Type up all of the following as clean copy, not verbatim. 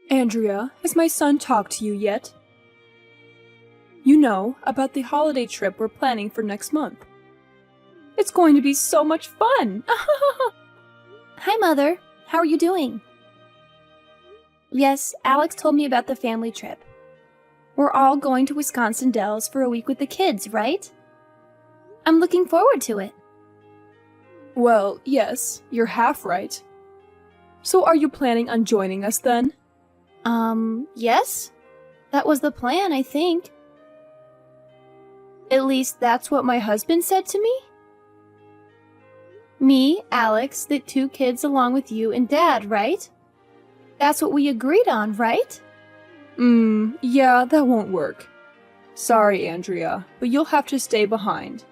Andrea, has my son talked to you yet? You know, about the holiday trip we're planning for next month. It's going to be so much fun! Hi, Mother. How are you doing? Yes, Alex told me about the family trip. We're all going to Wisconsin Dells for a week with the kids, right? I'm looking forward to it. Well, yes, you're half right. So are you planning on joining us then? Yes? That was the plan, I think. At least that's what my husband said to me. Me, Alex, the 2 kids along with you and Dad, right? That's what we agreed on, right? Yeah, that won't work. Sorry, Andrea, but you'll have to stay behind.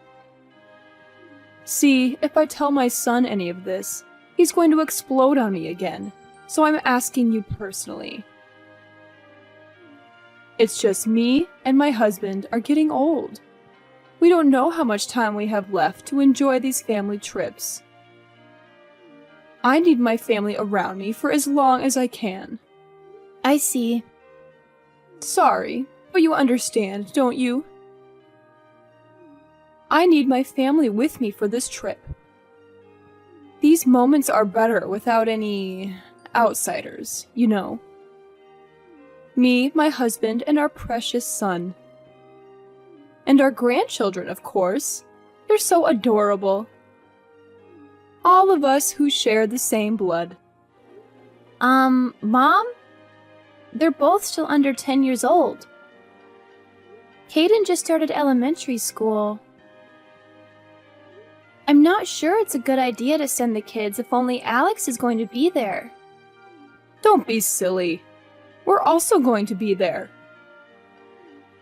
See, if I tell my son any of this, he's going to explode on me again, so I'm asking you personally. It's just me and my husband are getting old. We don't know how much time we have left to enjoy these family trips. I need my family around me for as long as I can. I see. Sorry, but you understand, don't you? I need my family with me for this trip. These moments are better without any outsiders, you know. Me, my husband, and our precious son. And our grandchildren, of course. They're so adorable. All of us who share the same blood. Mom? They're both still under 10 years old. Caden just started elementary school. I'm not sure it's a good idea to send the kids if only Alex is going to be there. Don't be silly. We're also going to be there.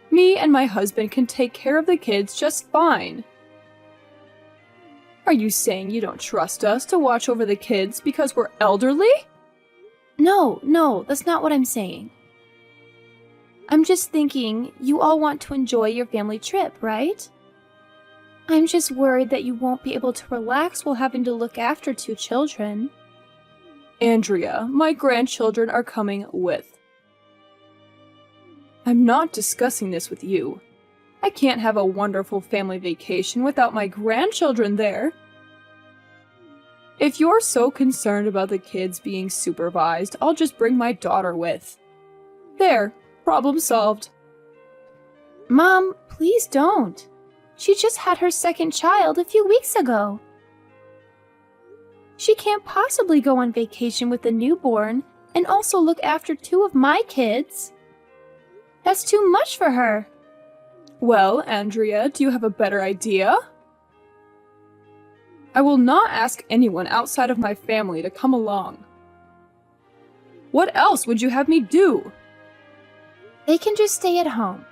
Me and my husband can take care of the kids just fine. Are you saying you don't trust us to watch over the kids because we're elderly? No, that's not what I'm saying. I'm just thinking you all want to enjoy your family trip, right? I'm just worried that you won't be able to relax while having to look after 2 children. Andrea, my grandchildren are coming with. I'm not discussing this with you. I can't have a wonderful family vacation without my grandchildren there. If you're so concerned about the kids being supervised, I'll just bring my daughter with. There, problem solved. Mom, please don't. She just had her 2nd child a few weeks ago. She can't possibly go on vacation with a newborn and also look after 2 of my kids. That's too much for her. Well, Andrea, do you have a better idea? I will not ask anyone outside of my family to come along. What else would you have me do? They can just stay at home.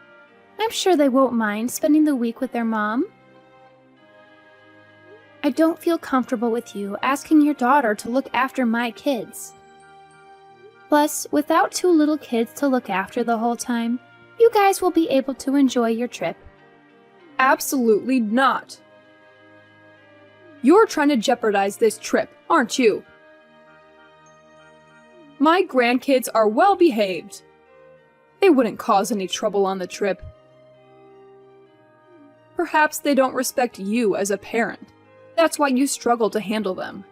I'm sure they won't mind spending the week with their mom. I don't feel comfortable with you asking your daughter to look after my kids. Plus, without 2 little kids to look after the whole time, you guys will be able to enjoy your trip. Absolutely not. You're trying to jeopardize this trip, aren't you? My grandkids are well behaved. They wouldn't cause any trouble on the trip. Perhaps they don't respect you as a parent. That's why you struggle to handle them.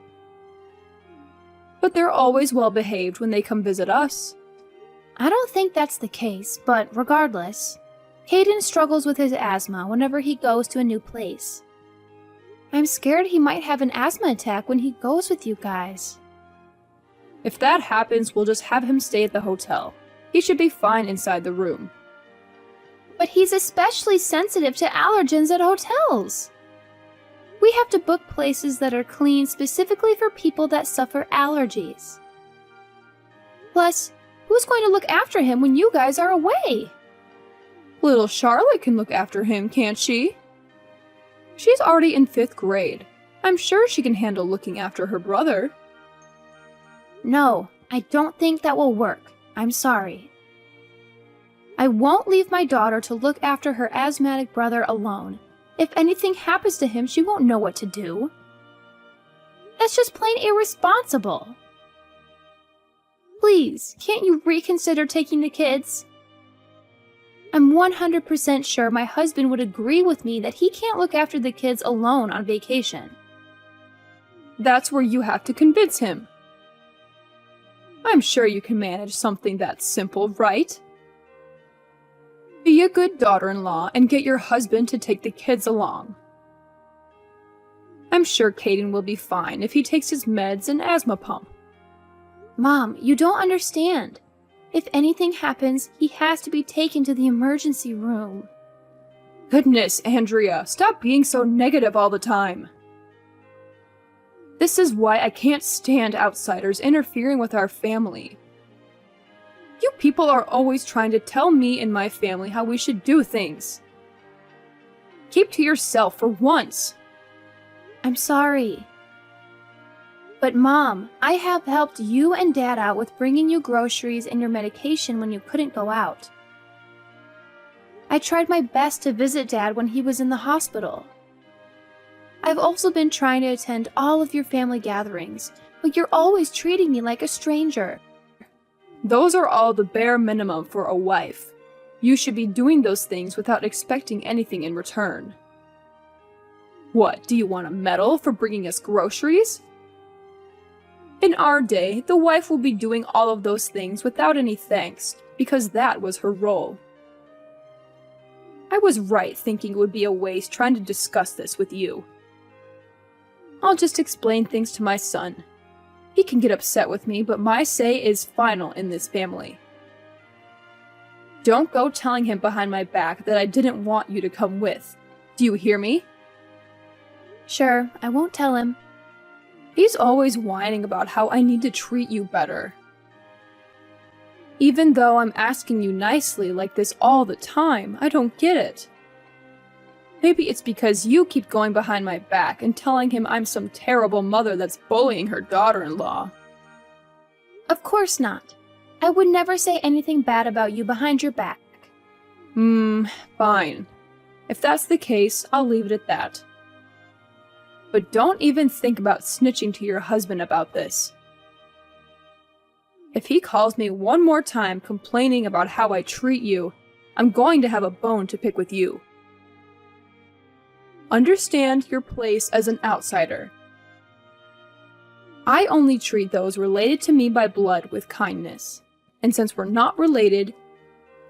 But they're always well behaved when they come visit us. I don't think that's the case, but regardless, Caden struggles with his asthma whenever he goes to a new place. I'm scared he might have an asthma attack when he goes with you guys. If that happens, we'll just have him stay at the hotel. He should be fine inside the room. But he's especially sensitive to allergens at hotels. We have to book places that are clean specifically for people that suffer allergies. Plus, who's going to look after him when you guys are away? Little Charlotte can look after him, can't she? She's already in 5th grade. I'm sure she can handle looking after her brother. No, I don't think that will work. I'm sorry. I won't leave my daughter to look after her asthmatic brother alone. If anything happens to him, she won't know what to do. That's just plain irresponsible. Please, can't you reconsider taking the kids? I'm 100% sure my husband would agree with me that he can't look after the kids alone on vacation. That's where you have to convince him. I'm sure you can manage something that simple, right? Be a good daughter-in-law and get your husband to take the kids along. I'm sure Caden will be fine if he takes his meds and asthma pump. Mom, you don't understand. If anything happens, he has to be taken to the emergency room. Goodness, Andrea, stop being so negative all the time. This is why I can't stand outsiders interfering with our family. You people are always trying to tell me and my family how we should do things. Keep to yourself for once. I'm sorry. But Mom, I have helped you and Dad out with bringing you groceries and your medication when you couldn't go out. I tried my best to visit Dad when he was in the hospital. I've also been trying to attend all of your family gatherings, but you're always treating me like a stranger. Those are all the bare minimum for a wife. You should be doing those things without expecting anything in return. What, do you want a medal for bringing us groceries? In our day, the wife will be doing all of those things without any thanks, because that was her role. I was right thinking it would be a waste trying to discuss this with you. I'll just explain things to my son. He can get upset with me, but my say is final in this family. Don't go telling him behind my back that I didn't want you to come with. Do you hear me? Sure, I won't tell him. He's always whining about how I need to treat you better. Even though I'm asking you nicely like this all the time, I don't get it. Maybe it's because you keep going behind my back and telling him I'm some terrible mother that's bullying her daughter-in-law. Of course not. I would never say anything bad about you behind your back. Fine. If that's the case, I'll leave it at that. But don't even think about snitching to your husband about this. If he calls me one more time complaining about how I treat you, I'm going to have a bone to pick with you. Understand your place as an outsider. I only treat those related to me by blood with kindness, and since we're not related,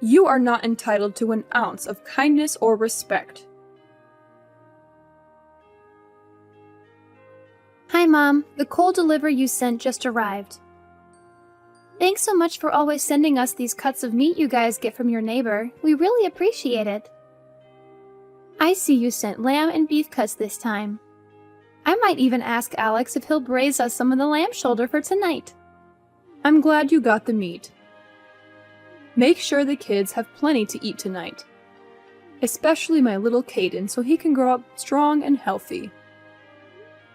you are not entitled to an ounce of kindness or respect. Hi, Mom. The coal delivery you sent just arrived. Thanks so much for always sending us these cuts of meat you guys get from your neighbor. We really appreciate it. I see you sent lamb and beef cuts this time. I might even ask Alex if he'll braise us some of the lamb shoulder for tonight. I'm glad you got the meat. Make sure the kids have plenty to eat tonight. Especially my little Caden so he can grow up strong and healthy.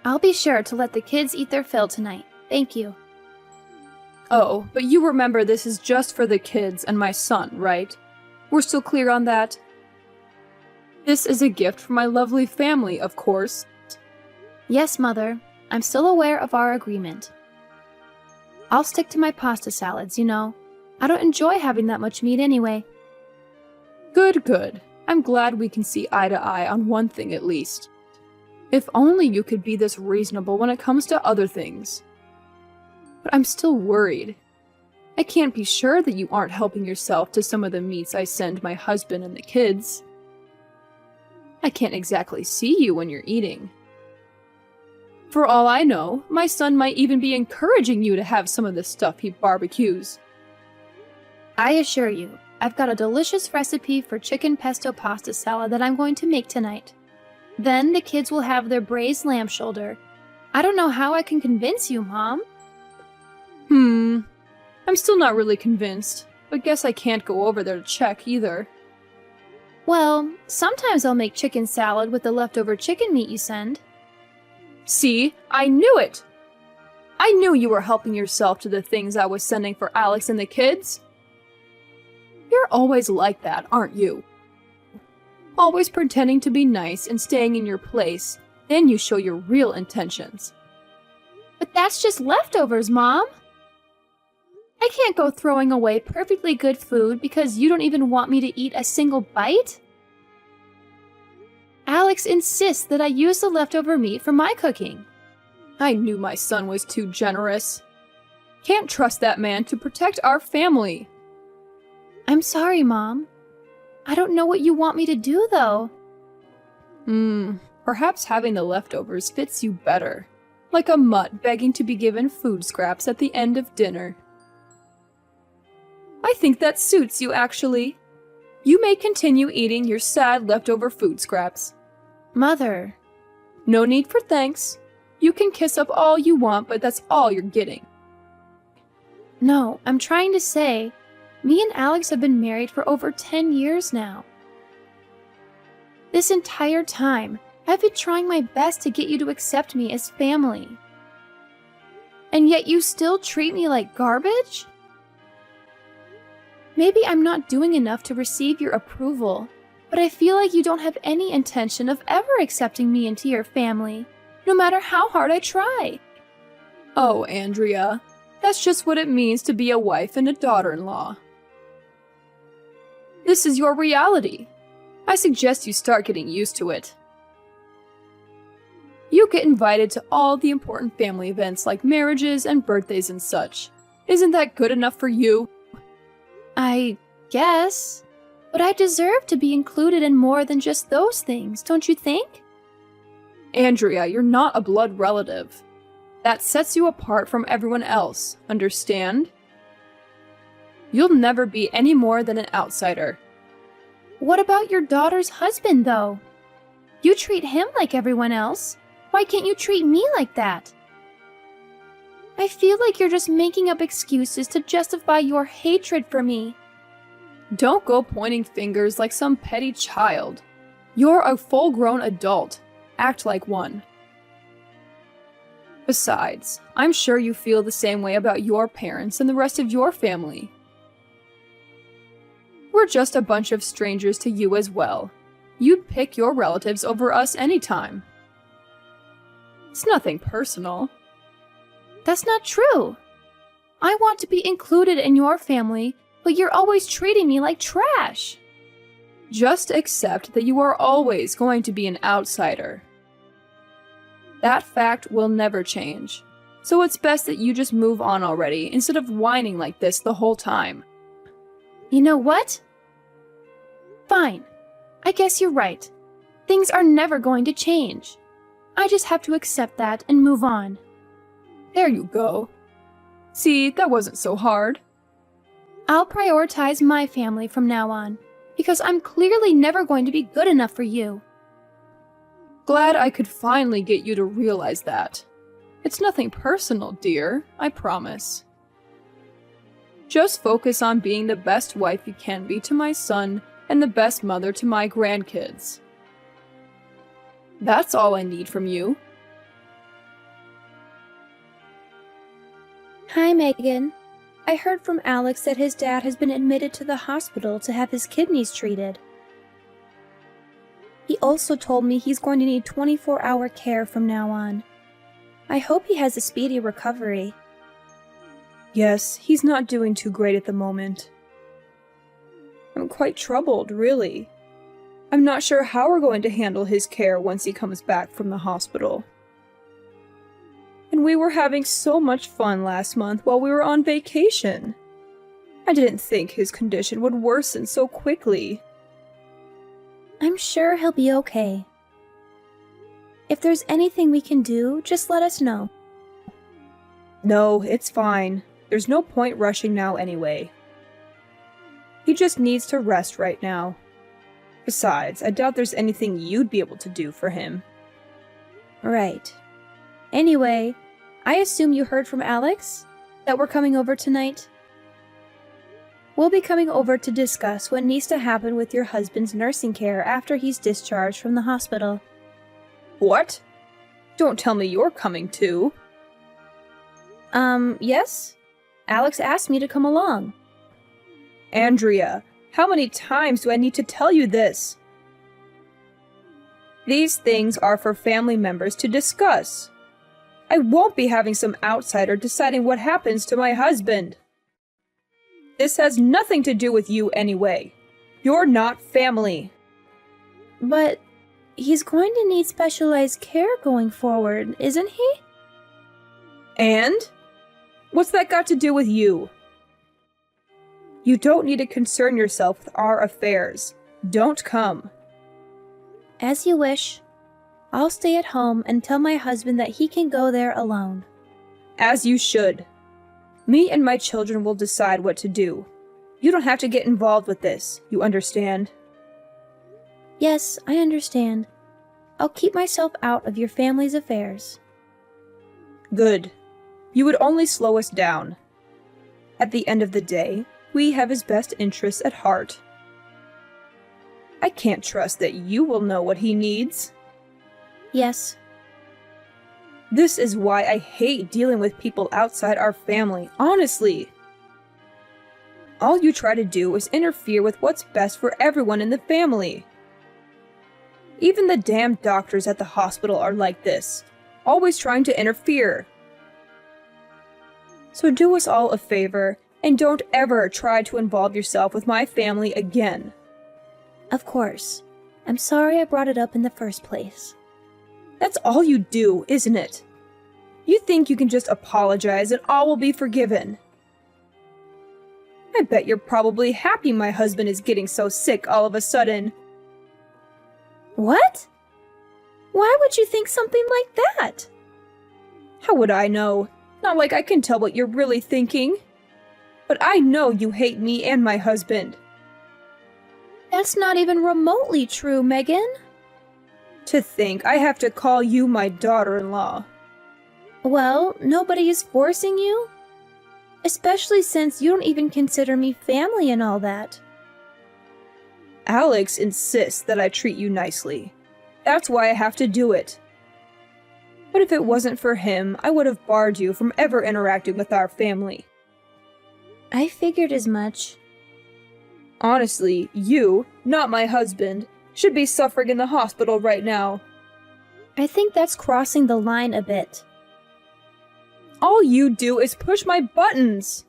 I'll be sure to let the kids eat their fill tonight. Thank you. Oh, but you remember this is just for the kids and my son, right? We're still clear on that? This is a gift from my lovely family, of course. Yes, Mother. I'm still aware of our agreement. I'll stick to my pasta salads, you know. I don't enjoy having that much meat anyway. Good, good. I'm glad we can see eye to eye on one thing at least. If only you could be this reasonable when it comes to other things. But I'm still worried. I can't be sure that you aren't helping yourself to some of the meats I send my husband and the kids. I can't exactly see you when you're eating. For all I know, my son might even be encouraging you to have some of the stuff he barbecues. I assure you, I've got a delicious recipe for chicken pesto pasta salad that I'm going to make tonight. Then the kids will have their braised lamb shoulder. I don't know how I can convince you, Mom. I'm still not really convinced, but guess I can't go over there to check either. Well, sometimes I'll make chicken salad with the leftover chicken meat you send. See? I knew it! I knew you were helping yourself to the things I was sending for Alex and the kids. You're always like that, aren't you? Always pretending to be nice and staying in your place, then you show your real intentions. But that's just leftovers, Mom! I can't go throwing away perfectly good food because you don't even want me to eat a single bite. Alex insists that I use the leftover meat for my cooking. I knew my son was too generous. Can't trust that man to protect our family. I'm sorry, Mom. I don't know what you want me to do, though. Perhaps having the leftovers fits you better. Like a mutt begging to be given food scraps at the end of dinner. I think that suits you, actually. You may continue eating your sad leftover food scraps. Mother. No need for thanks. You can kiss up all you want, but that's all you're getting. No, I'm trying to say, me and Alex have been married for over 10 years now. This entire time, I've been trying my best to get you to accept me as family. And yet you still treat me like garbage? Maybe I'm not doing enough to receive your approval, but I feel like you don't have any intention of ever accepting me into your family, no matter how hard I try. Oh, Andrea, that's just what it means to be a wife and a daughter-in-law. This is your reality. I suggest you start getting used to it. You get invited to all the important family events like marriages and birthdays and such. Isn't that good enough for you? I guess. But I deserve to be included in more than just those things, don't you think? Andrea, you're not a blood relative. That sets you apart from everyone else, understand? You'll never be any more than an outsider. What about your daughter's husband, though? You treat him like everyone else. Why can't you treat me like that? I feel like you're just making up excuses to justify your hatred for me. Don't go pointing fingers like some petty child. You're a full-grown adult. Act like one. Besides, I'm sure you feel the same way about your parents and the rest of your family. We're just a bunch of strangers to you as well. You'd pick your relatives over us anytime. It's nothing personal. That's not true. I want to be included in your family, but you're always treating me like trash. Just accept that you are always going to be an outsider. That fact will never change, so it's best that you just move on already instead of whining like this the whole time. You know what? Fine. I guess you're right. Things are never going to change. I just have to accept that and move on. There you go. See, that wasn't so hard. I'll prioritize my family from now on, because I'm clearly never going to be good enough for you. Glad I could finally get you to realize that. It's nothing personal, dear, I promise. Just focus on being the best wife you can be to my son and the best mother to my grandkids. That's all I need from you. Hi, Megan. I heard from Alex that his dad has been admitted to the hospital to have his kidneys treated. He also told me he's going to need 24-hour care from now on. I hope he has a speedy recovery. Yes, he's not doing too great at the moment. I'm quite troubled, really. I'm not sure how we're going to handle his care once he comes back from the hospital. And we were having so much fun last month while we were on vacation. I didn't think his condition would worsen so quickly. I'm sure he'll be okay. If there's anything we can do, just let us know. No, it's fine. There's no point rushing now anyway. He just needs to rest right now. Besides, I doubt there's anything you'd be able to do for him. Right. Anyway, I assume you heard from Alex? That we're coming over tonight? We'll be coming over to discuss what needs to happen with your husband's nursing care after he's discharged from the hospital. What? Don't tell me you're coming too. Yes? Alex asked me to come along. Andrea, how many times do I need to tell you this? These things are for family members to discuss. I won't be having some outsider deciding what happens to my husband. This has nothing to do with you anyway. You're not family. But he's going to need specialized care going forward, isn't he? And? What's that got to do with you? You don't need to concern yourself with our affairs. Don't come. As you wish. I'll stay at home and tell my husband that he can go there alone. As you should. Me and my children will decide what to do. You don't have to get involved with this, you understand? Yes, I understand. I'll keep myself out of your family's affairs. Good. You would only slow us down. At the end of the day, we have his best interests at heart. I can't trust that you will know what he needs. Yes. This is why I hate dealing with people outside our family, honestly. All you try to do is interfere with what's best for everyone in the family. Even the damn doctors at the hospital are like this, always trying to interfere. So do us all a favor, and don't ever try to involve yourself with my family again. Of course. I'm sorry I brought it up in the first place. That's all you do, isn't it? You think you can just apologize and all will be forgiven. I bet you're probably happy my husband is getting so sick all of a sudden. What? Why would you think something like that? How would I know? Not like I can tell what you're really thinking. But I know you hate me and my husband. That's not even remotely true, Megan. To think I have to call you my daughter-in-law. Well, nobody is forcing you. Especially since you don't even consider me family and all that. Alex insists that I treat you nicely. That's why I have to do it. But if it wasn't for him, I would have barred you from ever interacting with our family. I figured as much. Honestly, you, not my husband, should be suffering in the hospital right now. I think that's crossing the line a bit. All you do is push my buttons.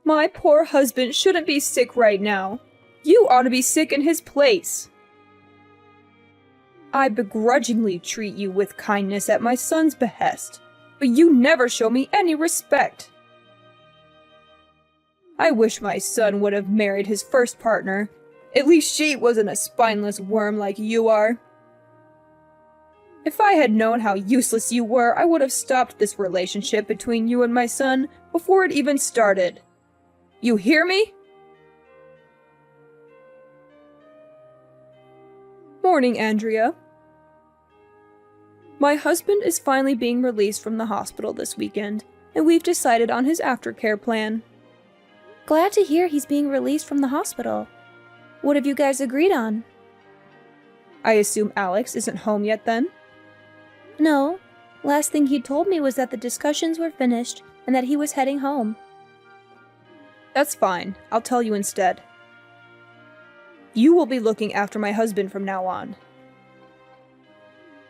My poor husband shouldn't be sick right now. You ought to be sick in his place. I begrudgingly treat you with kindness at my son's behest, but you never show me any respect. I wish my son would have married his first partner. At least she wasn't a spineless worm like you are. If I had known how useless you were, I would have stopped this relationship between you and my son before it even started. You hear me? Morning, Andrea. My husband is finally being released from the hospital this weekend, and we've decided on his aftercare plan. Glad to hear he's being released from the hospital. What have you guys agreed on? I assume Alex isn't home yet then? No. Last thing he told me was that the discussions were finished and that he was heading home. That's fine. I'll tell you instead. You will be looking after my husband from now on.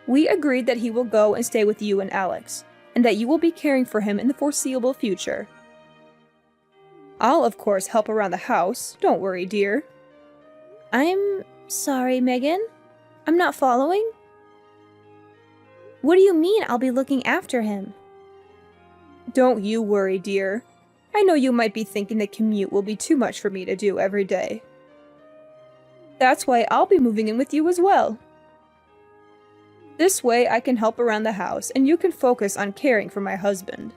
We agreed that he will go and stay with you and Alex, and that you will be caring for him in the foreseeable future. I'll, of course, help around the house. Don't worry, dear. I'm sorry, Megan. I'm not following. What do you mean I'll be looking after him? Don't you worry, dear. I know you might be thinking the commute will be too much for me to do every day. That's why I'll be moving in with you as well. This way I can help around the house and you can focus on caring for my husband.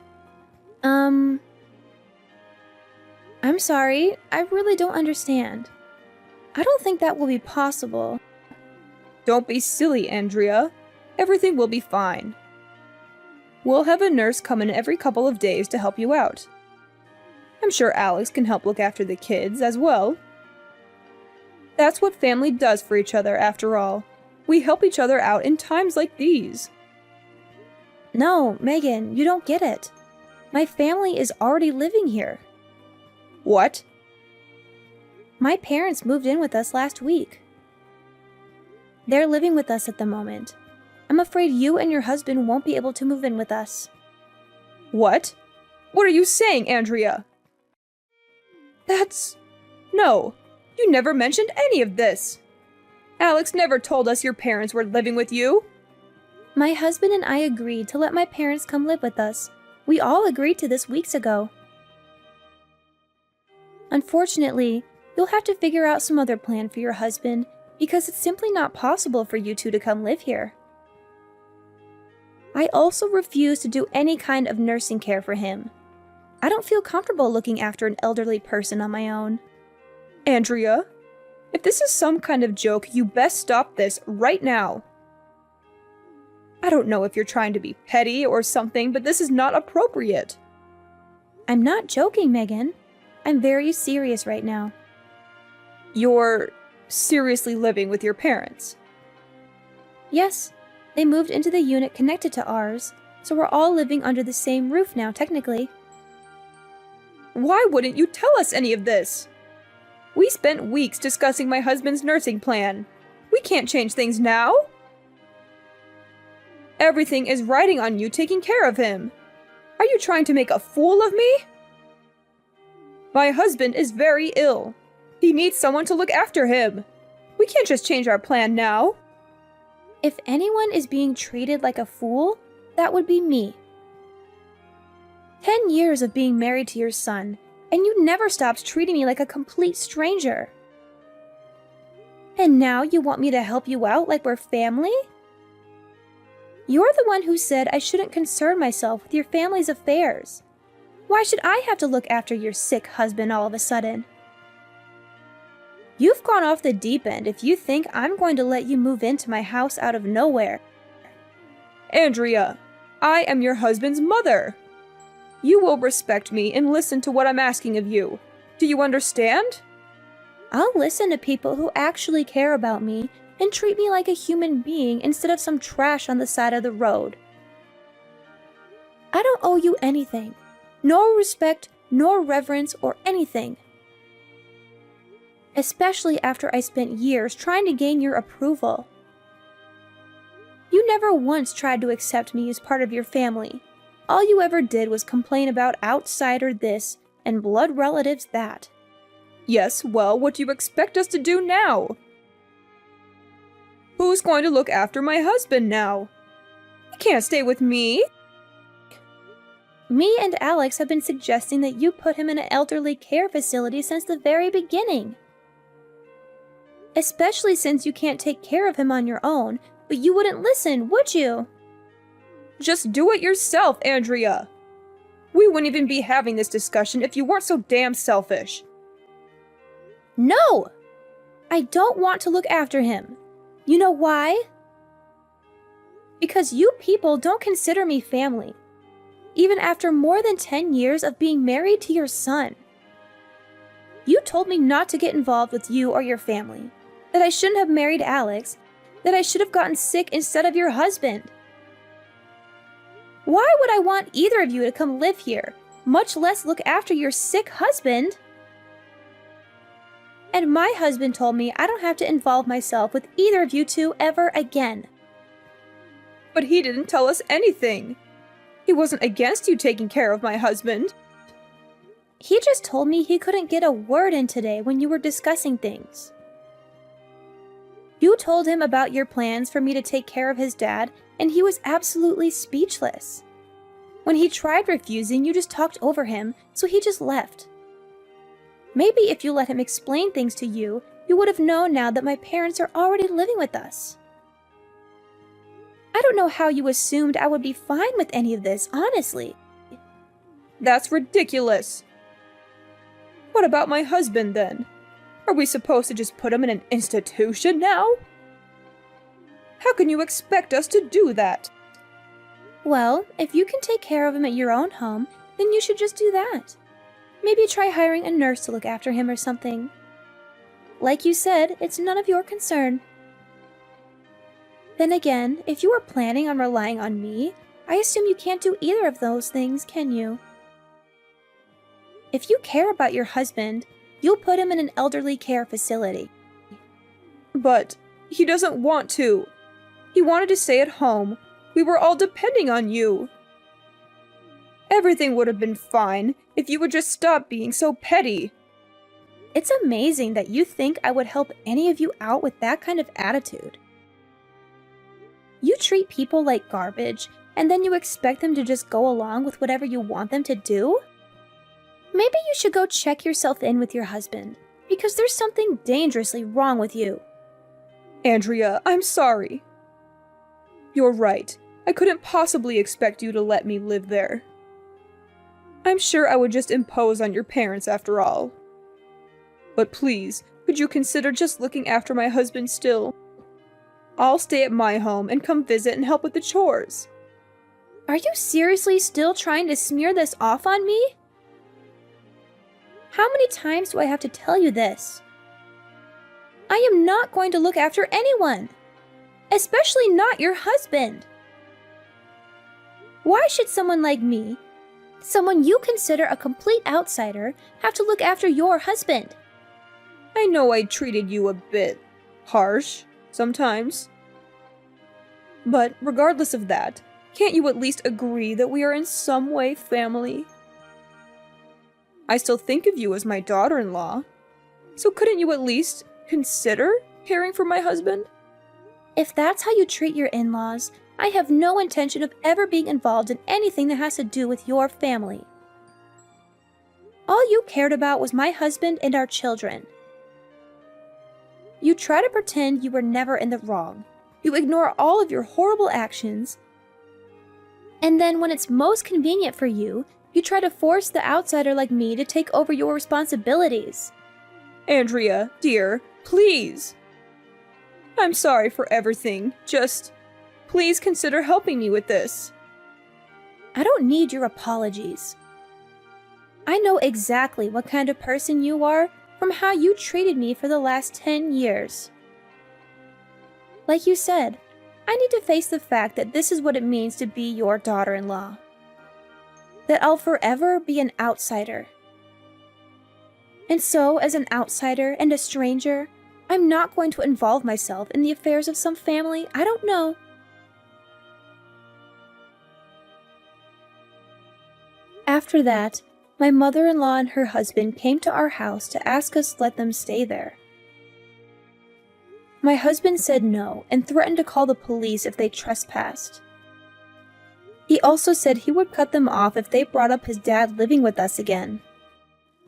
I'm sorry, I really don't understand. I don't think that will be possible. Don't be silly, Andrea. Everything will be fine. We'll have a nurse come in every couple of days to help you out. I'm sure Alex can help look after the kids as well. That's what family does for each other, after all. We help each other out in times like these. No, Megan, you don't get it. My family is already living here. What? My parents moved in with us last week. They're living with us at the moment. I'm afraid you and your husband won't be able to move in with us. What? What are you saying, Andrea? No, you never mentioned any of this. Alex never told us your parents were living with you. My husband and I agreed to let my parents come live with us. We all agreed to this weeks ago. Unfortunately, you'll have to figure out some other plan for your husband because it's simply not possible for you two to come live here. I also refuse to do any kind of nursing care for him. I don't feel comfortable looking after an elderly person on my own. Andrea, if this is some kind of joke, you best stop this right now. I don't know if you're trying to be petty or something, but this is not appropriate. I'm not joking, Megan. I'm very serious right now. You're seriously living with your parents? Yes, they moved into the unit connected to ours, so we're all living under the same roof now, technically. Why wouldn't you tell us any of this? We spent weeks discussing my husband's nursing plan. We can't change things now. Everything is riding on you taking care of him. Are you trying to make a fool of me? My husband is very ill. He needs someone to look after him. We can't just change our plan now. If anyone is being treated like a fool, that would be me. 10 years of being married to your son, and you never stopped treating me like a complete stranger. And now you want me to help you out like we're family? You're the one who said I shouldn't concern myself with your family's affairs. Why should I have to look after your sick husband all of a sudden? You've gone off the deep end if you think I'm going to let you move into my house out of nowhere. Andrea, I am your husband's mother. You will respect me and listen to what I'm asking of you. Do you understand? I'll listen to people who actually care about me and treat me like a human being instead of some trash on the side of the road. I don't owe you anything. No respect, nor reverence, or anything. Especially after I spent years trying to gain your approval. You never once tried to accept me as part of your family. All you ever did was complain about outsider this and blood relatives that. Yes, well, what do you expect us to do now? Who's going to look after my husband now? He can't stay with me. Me and Alex have been suggesting that you put him in an elderly care facility since the very beginning. Especially since you can't take care of him on your own, but you wouldn't listen, would you? Just do it yourself, Andrea. We wouldn't even be having this discussion if you weren't so damn selfish. No! I don't want to look after him. You know why? Because you people don't consider me family, even after more than 10 years of being married to your son. You told me not to get involved with you or your family, that I shouldn't have married Alex, that I should have gotten sick instead of your husband. Why would I want either of you to come live here, much less look after your sick husband? And my husband told me I don't have to involve myself with either of you two ever again. But he didn't tell us anything. He wasn't against you taking care of my husband. He just told me he couldn't get a word in today when you were discussing things. You told him about your plans for me to take care of his dad, and he was absolutely speechless. When he tried refusing, you just talked over him, so he just left. Maybe if you let him explain things to you, you would have known now that my parents are already living with us. I don't know how you assumed I would be fine with any of this, honestly. That's ridiculous. What about my husband, then? Are we supposed to just put him in an institution now? How can you expect us to do that? Well, if you can take care of him at your own home, then you should just do that. Maybe try hiring a nurse to look after him or something. Like you said, it's none of your concern. Then again, if you were planning on relying on me, I assume you can't do either of those things, can you? If you care about your husband, you'll put him in an elderly care facility. But he doesn't want to. He wanted to stay at home. We were all depending on you. Everything would have been fine if you would just stop being so petty. It's amazing that you think I would help any of you out with that kind of attitude. You treat people like garbage, and then you expect them to just go along with whatever you want them to do? Maybe you should go check yourself in with your husband, because there's something dangerously wrong with you. Andrea, I'm sorry. You're right. I couldn't possibly expect you to let me live there. I'm sure I would just impose on your parents after all. But please, could you consider just looking after my husband still? I'll stay at my home and come visit and help with the chores. Are you seriously still trying to smear this off on me? How many times do I have to tell you this? I am not going to look after anyone, especially not your husband. Why should someone like me, someone you consider a complete outsider, have to look after your husband? I know I treated you a bit harsh sometimes. But regardless of that, can't you at least agree that we are in some way family? I still think of you as my daughter-in-law, so couldn't you at least consider caring for my husband? If that's how you treat your in-laws, I have no intention of ever being involved in anything that has to do with your family. All you cared about was my husband and our children. You try to pretend you were never in the wrong. You ignore all of your horrible actions. And then when it's most convenient for you, you try to force the outsider like me to take over your responsibilities. Andrea, dear, please. I'm sorry for everything. Just, please consider helping me with this. I don't need your apologies. I know exactly what kind of person you are from how you treated me for the last 10 years. Like you said, I need to face the fact that this is what it means to be your daughter-in-law. That I'll forever be an outsider. And so, as an outsider and a stranger, I'm not going to involve myself in the affairs of some family I don't know. After that, my mother-in-law and her husband came to our house to ask us to let them stay there. My husband said no and threatened to call the police if they trespassed. He also said he would cut them off if they brought up his dad living with us again.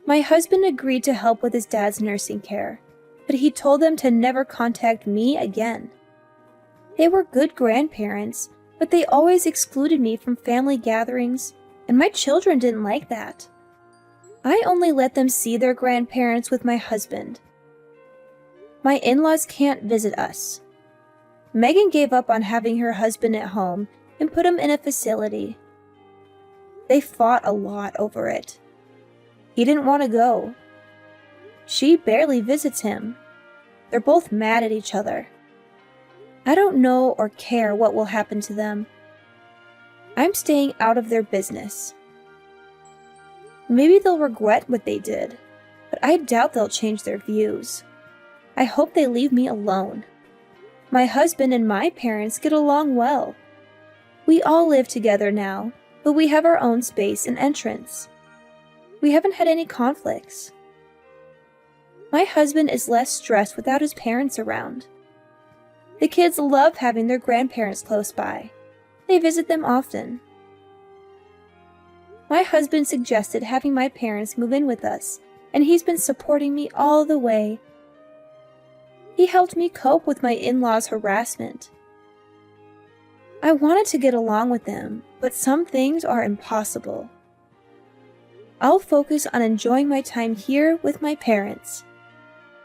My husband agreed to help with his dad's nursing care, but he told them to never contact me again. They were good grandparents, but they always excluded me from family gatherings, and my children didn't like that. I only let them see their grandparents with my husband. My in-laws can't visit us. Megan gave up on having her husband at home and put him in a facility. They fought a lot over it. He didn't want to go. She barely visits him. They're both mad at each other. I don't know or care what will happen to them. I'm staying out of their business. Maybe they'll regret what they did, but I doubt they'll change their views. I hope they leave me alone. My husband and my parents get along well. We all live together now, but we have our own space and entrance. We haven't had any conflicts. My husband is less stressed without his parents around. The kids love having their grandparents close by. They visit them often. My husband suggested having my parents move in with us, and he's been supporting me all the way. He helped me cope with my in-laws' harassment. I wanted to get along with them, but some things are impossible. I'll focus on enjoying my time here with my parents.